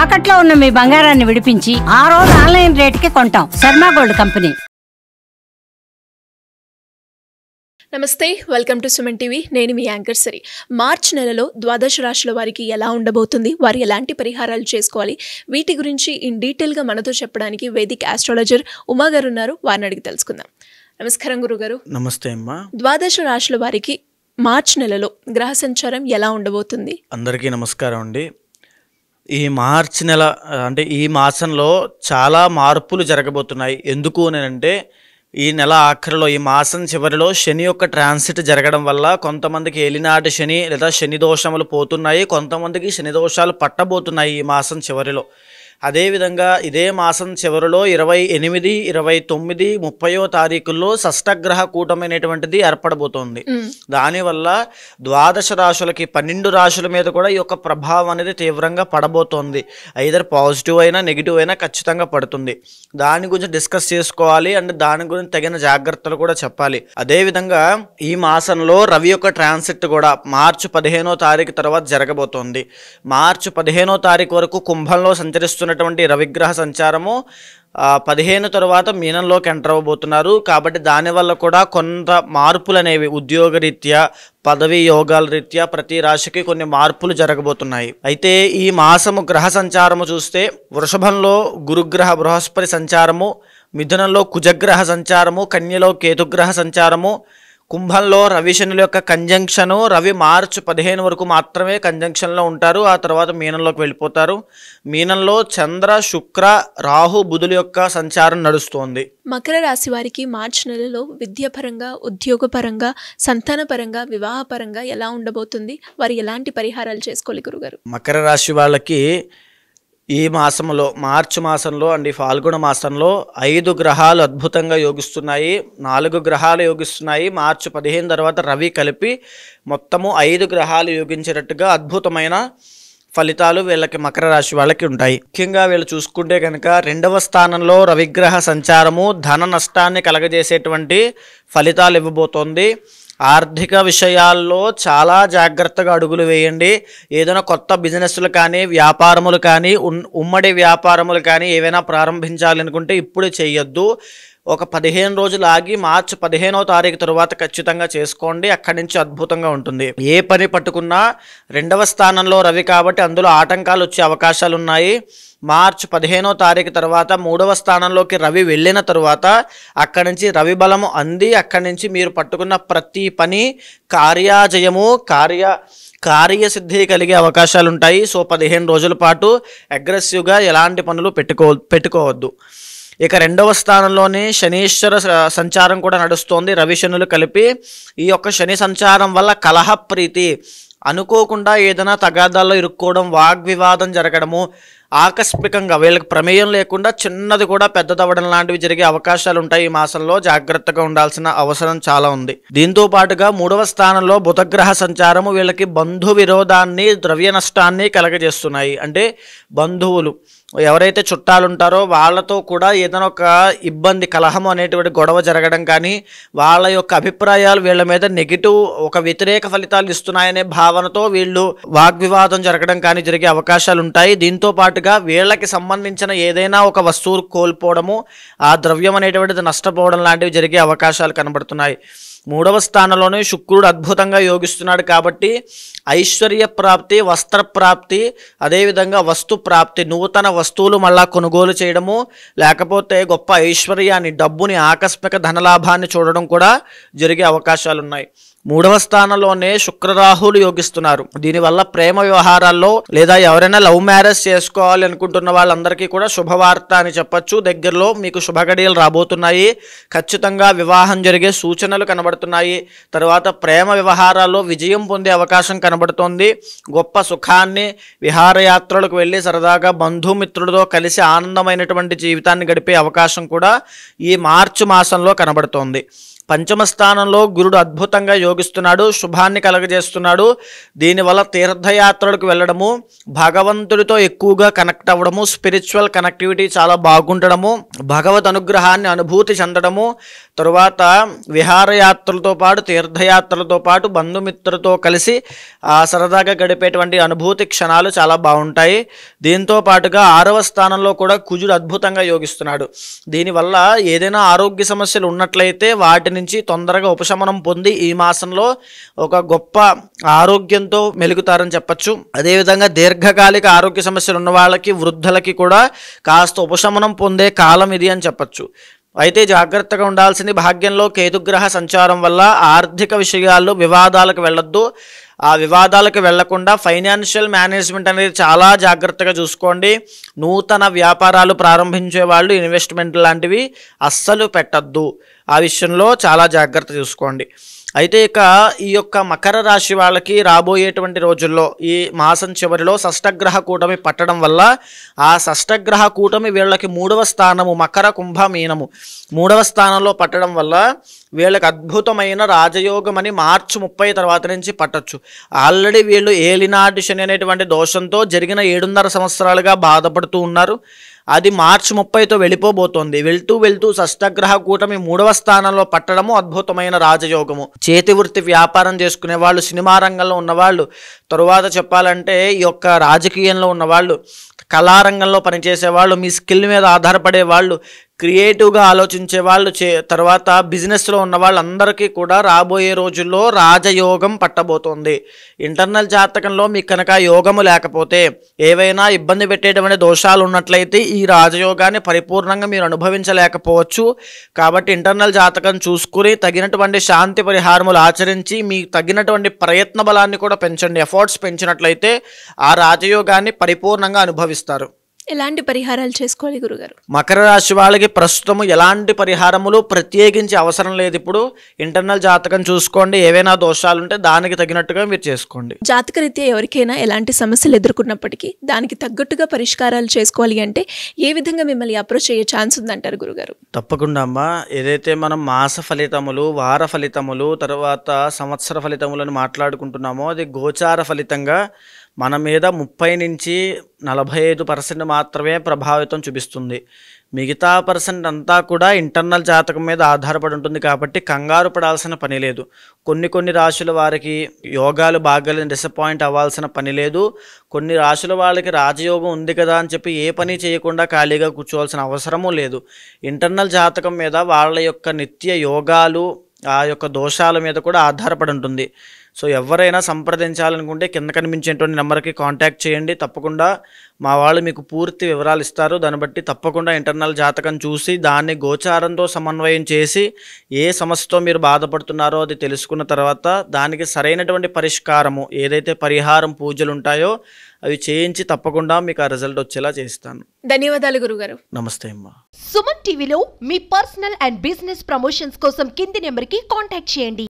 తాకట్లో ఉన్న మీ బంగారాన్ని విడిపించి ఆ రోజు ఆన్లైన్ రేటుకి కొంటాం. Sharma gold company. నమస్తే, వెల్కమ్ టు సుమన్ టీవీ. నేను మీ యాంకర్ సరి. మార్చ్ నెలలో ద్వాదశ రాశుల వారికి ఎలా ఉండబోతుంది, వారు ఎలాంటి పరిహారాలు చేసుకోవాలి, వీటి గురించి ఇన్ డీటెయిల్గా మనతో చెప్పడానికి వేదిక్ ఆస్ట్రాలజర్ ఉమా గారు ఉన్నారు. వారిని అడిగి తెలుసుకుందాం. నమస్కారం గురుగారు. నమస్తే అమ్మా. ద్వాదశ రాశుల వారికి మార్చ్ నెలలో గ్రహ సంచారం ఎలా ఉండబోతుంది? అందరికీ నమస్కారం అండి. ఈ మార్చి నెల అంటే ఈ మాసంలో చాలా మార్పులు జరగబోతున్నాయి. ఎందుకు అంటే ఈ నెల ఆఖరిలో, ఈ మాసం చివరిలో శని యొక్క ట్రాన్సిట్ జరగడం వల్ల కొంతమందికి ఏలినాటి శని లేదా శని దోషములు పోతున్నాయి, కొంతమందికి శని దోషాలు పట్టబోతున్నాయి ఈ మాసం చివరిలో. అదేవిధంగా ఇదే మాసం చివరిలో 28, 29, 30వ తారీఖుల్లో షష్టగ్రహ కూటమైనటువంటిది ఏర్పడబోతోంది. దానివల్ల ద్వాదశ రాశులకి 12 రాశుల మీద కూడా ఈ యొక్క ప్రభావం అనేది తీవ్రంగా పడబోతోంది. ఐదర్ పాజిటివ్ అయినా నెగిటివ్ అయినా ఖచ్చితంగా పడుతుంది. దాని గురించి డిస్కస్ చేసుకోవాలి అండ్ దాని గురించి తగిన జాగ్రత్తలు కూడా చెప్పాలి. అదేవిధంగా ఈ మాసంలో రవి యొక్క ట్రాన్సిట్ కూడా మార్చి 15వ తారీఖు తర్వాత జరగబోతోంది. మార్చి 15వ తారీఖు వరకు కుంభంలో సంచరిస్తున్న రవిగ్రహ సంచారము 15 తర్వాత మీనంలోకి ఎంటర్ అవ్వబోతున్నారు. కాబట్టి దానివల్ల కూడా కొంత మార్పులు అనేవి ఉద్యోగ రీత్యా, పదవి యోగాల రీత్యా ప్రతి రాశికి కొన్ని మార్పులు జరగబోతున్నాయి. అయితే ఈ మాసము గ్రహ సంచారము చూస్తే వృషభంలో గురుగ్రహ బృహస్పతి సంచారము, మిథునంలో కుజగ్రహ సంచారము, కన్యలో కేతుగ్రహ సంచారము, కుంభంలో రవి శనుల యొక్క కంజంక్షను. రవి మార్చి 15 వరకు మాత్రమే కంజంక్షన్లో ఉంటారు, ఆ తర్వాత మీనంలోకి వెళ్ళిపోతారు. మీనంలో చంద్ర, శుక్ర, రాహు, బుధుల యొక్క సంచారం నడుస్తోంది. మకర రాశి వారికి మార్చి నెలలో విద్యాపరంగా, ఉద్యోగపరంగా, సంతానపరంగా, వివాహపరంగా ఎలా ఉండబోతుంది? వారు ఎలాంటి పరిహారాలు చేసుకోవాలి గురుగారు? మకర రాశి వాళ్ళకి ఈ మాసంలో, మార్చి మాసంలో అండ్ ఈ ఫాల్గుణ మాసంలో 5 గ్రహాలు అద్భుతంగా యోగిస్తున్నాయి, 4 గ్రహాలు యోగిస్తున్నాయి. మార్చి 15 తర్వాత రవి కలిపి మొత్తము 5 గ్రహాలు యోగించేటట్టుగా అద్భుతమైన ఫలితాలు వీళ్ళకి మకర రాశి వాళ్ళకి ఉంటాయి. ముఖ్యంగా వీళ్ళు చూసుకుంటే కనుక 2వ స్థానంలో రవిగ్రహ సంచారము ధన నష్టాన్ని కలగజేసేటువంటి ఫలితాలు ఇవ్వబోతోంది. ఆర్థిక విషయాల్లో చాలా జాగ్రత్తగా అడుగులు వేయండి. ఏదైనా కొత్త బిజినెస్లు కానీ, వ్యాపారములు కానీ, ఉమ్మడి వ్యాపారములు కానీ ఏవైనా ప్రారంభించాలనుకుంటే ఇప్పుడు చేయొద్దు. ఒక 15 రోజులు ఆగి మార్చి 15వ తారీఖు తర్వాత ఖచ్చితంగా చేసుకోండి. అక్కడి నుంచి అద్భుతంగా ఉంటుంది. ఏ పని పట్టుకున్నా 2వ స్థానంలో రవి కాబట్టి అందులో ఆటంకాలు వచ్చే అవకాశాలు ఉన్నాయి. మార్చి 15వ తారీఖు తర్వాత 3వ స్థానంలోకి రవి వెళ్ళిన తరువాత అక్కడి నుంచి రవి బలము అంది, అక్కడి నుంచి మీరు పట్టుకున్న ప్రతి పని కార్యాజయము, కార్యసిద్ధి కలిగే అవకాశాలు ఉంటాయి. సో 15 రోజుల పాటు అగ్రెసివ్గా ఎలాంటి పనులు పెట్టుకోవద్దు. ఇక 2వ స్థానంలోనే శనీశ్వర సంచారం కూడా నడుస్తోంది, రవి శనులు కలిపి. ఈ యొక్క శని సంచారం వల్ల కలహప్రీతి, అనుకోకుండా ఏదైనా తగాదాల్లో ఇరుక్కోవడం, వాగ్వివాదం జరగడము, ఆకస్మికంగా వీళ్ళకి ప్రమేయం లేకుండా చిన్నది కూడా పెద్దదవ్వడం లాంటివి జరిగే అవకాశాలు ఉంటాయి. ఈ మాసంలో జాగ్రత్తగా ఉండాల్సిన అవసరం చాలా ఉంది. దీంతో పాటుగా 3వ స్థానంలో బుధగ్రహ సంచారము వీళ్ళకి బంధు విరోధాన్ని, ద్రవ్య నష్టాన్ని కలగజేస్తున్నాయి. అంటే బంధువులు ఎవరైతే చుట్టాలు ఉంటారో వాళ్ళతో కూడా ఏదైనా ఒక ఇబ్బంది, కలహము అనేటువంటి గొడవ జరగడం కానీ, వాళ్ళ యొక్క అభిప్రాయాలు వీళ్ళ మీద నెగిటివ్, ఒక వ్యతిరేక ఫలితాలు ఇస్తున్నాయనే భావనతో వీళ్ళు వాగ్వివాదం జరగడం కానీ జరిగే అవకాశాలు ఉంటాయి. దీంతో పాటుగా వీళ్ళకి సంబంధించిన ఏదైనా ఒక వస్తువులు కోల్పోవడము, ఆ ద్రవ్యం అనేటువంటిది నష్టపోవడం లాంటివి జరిగే అవకాశాలు కనబడుతున్నాయి. 3వ స్థానంలోనే శుక్రుడు అద్భుతంగా యోగిస్తున్నాడు కాబట్టి ఐశ్వర్య ప్రాప్తి, వస్త్ర ప్రాప్తి, అదేవిధంగా వస్తు ప్రాప్తి, నూతన వస్తువులు మళ్ళా కొనుగోలు చేయడము, లేకపోతే గొప్ప ఐశ్వర్యాన్ని, డబ్బుని, ఆకస్మిక ధనలాభాన్ని చూడడం కూడా జరిగే అవకాశాలు ఉన్నాయి. 3వ స్థానంలోనే శుక్రరాహులు యోగిస్తున్నారు. దీనివల్ల ప్రేమ వ్యవహారాల్లో లేదా ఎవరైనా లవ్ మ్యారేజ్ చేసుకోవాలి అనుకుంటున్న వాళ్ళందరికీ కూడా శుభవార్త అని చెప్పచ్చు. దగ్గరలో మీకు శుభగడియలు రాబోతున్నాయి. ఖచ్చితంగా వివాహం జరిగే సూచనలు కనబడుతున్నాయి. తర్వాత ప్రేమ వ్యవహారాల్లో విజయం పొందే అవకాశం కనబడుతోంది. గొప్ప సుఖాన్ని, విహారయాత్రలకు వెళ్ళి సరదాగా బంధుమిత్రులతో కలిసి ఆనందమైనటువంటి జీవితాన్ని గడిపే అవకాశం కూడా ఈ మార్చి మాసంలో కనబడుతోంది. పంచమ స్థానంలో గురుడు అద్భుతంగా యోగిస్తున్నాడు, శుభాన్ని కలగజేస్తున్నాడు. దీనివల్ల తీర్థయాత్రలకు వెళ్ళడము, భగవంతుడితో ఎక్కువగా కనెక్ట్ అవ్వడము, స్పిరిచువల్ కనెక్టివిటీ చాలా బాగుండడము, భగవద్ అనుగ్రహాన్ని అనుభూతి చెందడము, తరువాత విహారయాత్రలతో పాటు తీర్థయాత్రలతో పాటు బంధుమిత్రులతో కలిసి సరదాగా గడిపేటువంటి అనుభూతి క్షణాలు చాలా బాగుంటాయి. దీంతో పాటుగా 6వ స్థానంలో కూడా కుజుడు అద్భుతంగా యోగిస్తున్నాడు. దీనివల్ల ఏదైనా ఆరోగ్య సమస్యలు ఉన్నట్లయితే వాటి నుంచి తొందరగా ఉపశమనం పొంది ఈ మాసంలో ఒక గొప్ప ఆరోగ్యంతో మెలుగుతారని చెప్పచ్చు. అదేవిధంగా దీర్ఘకాలిక ఆరోగ్య సమస్యలు ఉన్న వాళ్ళకి, వృద్ధులకి కూడా కాస్త ఉపశమనం పొందే కాలం ఇది అని చెప్పచ్చు. అయితే జాగ్రత్తగా ఉండాల్సింది, భాగ్యంలో కేతుగ్రహ సంచారం వల్ల ఆర్థిక విషయాల్లో వివాదాలకు వెళ్ళొద్దు. ఆ వివాదాలకు వెళ్లకుండా ఫైనాన్షియల్ మేనేజ్మెంట్ అనేది చాలా జాగ్రత్తగా చూసుకోండి. నూతన వ్యాపారాలు ప్రారంభించే వాళ్ళు ఇన్వెస్ట్మెంట్ లాంటివి అస్సలు పెట్టద్దు. ఆ విషయంలో చాలా జాగ్రత్త చూసుకోండి. అయితే ఇక ఈ యొక్క మకర రాశి వాళ్ళకి రాబోయేటువంటి రోజుల్లో ఈ మాసం చివరిలో షష్టగ్రహ కూటమి పట్టడం వల్ల ఆ షష్టగ్రహ కూటమి వీళ్ళకి 3వ స్థానము మకర కుంభ మీనము 3వ స్థానంలో పట్టడం వల్ల వీళ్ళకి అద్భుతమైన రాజయోగం అని మార్చి 30 తర్వాత నుంచి పట్టొచ్చు. ఆల్రెడీ వీళ్ళు ఏలినాటి శని అనేటువంటి దోషంతో జరిగిన 7.5 సంవత్సరాలుగా బాధపడుతూ ఉన్నారు. అది మార్చి 30తో వెళ్ళిపోబోతోంది. వెళ్తూ షష్టగ్రహ కూటమి 3వ స్థానంలో పట్టడము అద్భుతమైన రాజయోగము. చేతి వృత్తి వ్యాపారం చేసుకునే వాళ్ళు, సినిమా రంగంలో ఉన్నవాళ్ళు, తరువాత చెప్పాలంటే ఈ యొక్క రాజకీయంలో ఉన్నవాళ్ళు, కళారంగంలో పనిచేసే వాళ్ళు, మీ స్కిల్ మీద ఆధారపడే వాళ్ళు, క్రియేటివ్గా ఆలోచించే వాళ్ళు, తర్వాత బిజినెస్లో ఉన్న వాళ్ళందరికీ కూడా రాబోయే రోజుల్లో రాజయోగం పట్టబోతోంది. ఇంటర్నల్ జాతకంలో మీకు కనుక యోగము లేకపోతే, ఏవైనా ఇబ్బంది పెట్టేటువంటి దోషాలు ఉన్నట్లయితే ఈ రాజయోగాన్ని పరిపూర్ణంగా మీరు అనుభవించలేకపోవచ్చు. కాబట్టి ఇంటర్నల్ జాతకం చూసుకుని తగినటువంటి శాంతి పరిహారములు ఆచరించి మీకు తగినటువంటి ప్రయత్న బలాన్ని కూడా పెంచండి. ఎఫర్ట్స్ పెంచినట్లయితే ఆ రాజయోగాన్ని పరిపూర్ణంగా అనుభవిస్తారు. ఎలాంటి పరిహారాలు చేసుకోవాలి గురుగారు? మకర రాశి వాళ్ళకి ప్రస్తుతము ఎలాంటి పరిహారములు ప్రత్యేకించి అవసరం లేదు. ఇప్పుడు ఇంటర్నల్ జాతకం చూసుకోండి, ఏవైనా దోషాలు ఉంటే దానికి తగినట్టుగా మీరు చేసుకోండి. జాతకరీత్యా ఎవరికైనా ఎలాంటి సమస్యలు ఎదుర్కొన్నప్పటికీ దానికి తగ్గట్టుగా పరిష్కారాలు చేసుకోవాలి అంటే ఏ విధంగా మిమ్మల్ని అప్రోచ్ అయ్యే ఛాన్స్ ఉందంటారు గురుగారు? తప్పకుండా అమ్మా. ఏదైతే మనం మాస ఫలితములు, వార ఫలితములు, తర్వాత సంవత్సర ఫలితములను మాట్లాడుకుంటున్నామో అది గోచార ఫలితంగా మన మీద 30 నుంచి 45% మాత్రమే ప్రభావితం చూపిస్తుంది. మిగతా % అంతా కూడా ఇంటర్నల్ జాతకం మీద ఆధారపడి ఉంటుంది. కాబట్టి కంగారు పడాల్సిన పని లేదు. కొన్ని రాశుల వారికి యోగాలు బాగాలేని డిసప్పాయింట్ అవ్వాల్సిన పని లేదు. కొన్ని రాశుల వాళ్ళకి రాజయోగం ఉంది కదా అని చెప్పి ఏ పని చేయకుండా ఖాళీగా కూర్చోవాల్సిన అవసరమూ లేదు. ఇంటర్నల్ జాతకం మీద వాళ్ళ యొక్క నిత్య యోగాలు, ఆ యొక్క దోషాల మీద కూడా ఆధారపడి ఉంటుంది. సో ఎవరైనా సంప్రదించాలనుకుంటే కింద కనిపించేటువంటి నెంబర్కి కాంటాక్ట్ చేయండి. తప్పకుండా మా వాళ్ళు మీకు పూర్తి వివరాలు ఇస్తారు. దాన్ని బట్టి తప్పకుండా ఇంటర్నల్ జాతకం చూసి దాన్ని గోచారంతో సమన్వయం చేసి ఏ సమస్యతో మీరు బాధపడుతున్నారో అది తెలుసుకున్న తర్వాత దానికి సరైనటువంటి పరిష్కారము, ఏదైతే పరిహారం పూజలు ఉంటాయో అవి చేయించి తప్పకుండా మీకు ఆ రిజల్ట్ వచ్చేలా చేస్తాను. ధన్యవాదాలు గురుగారు. నమస్తే అమ్మా. సుమన్ టీవీలో మీ పర్సనల్ అండ్ బిజినెస్ ప్రమోషన్స్ కోసం కింది నెంబర్కి కాంటాక్ట్ చేయండి.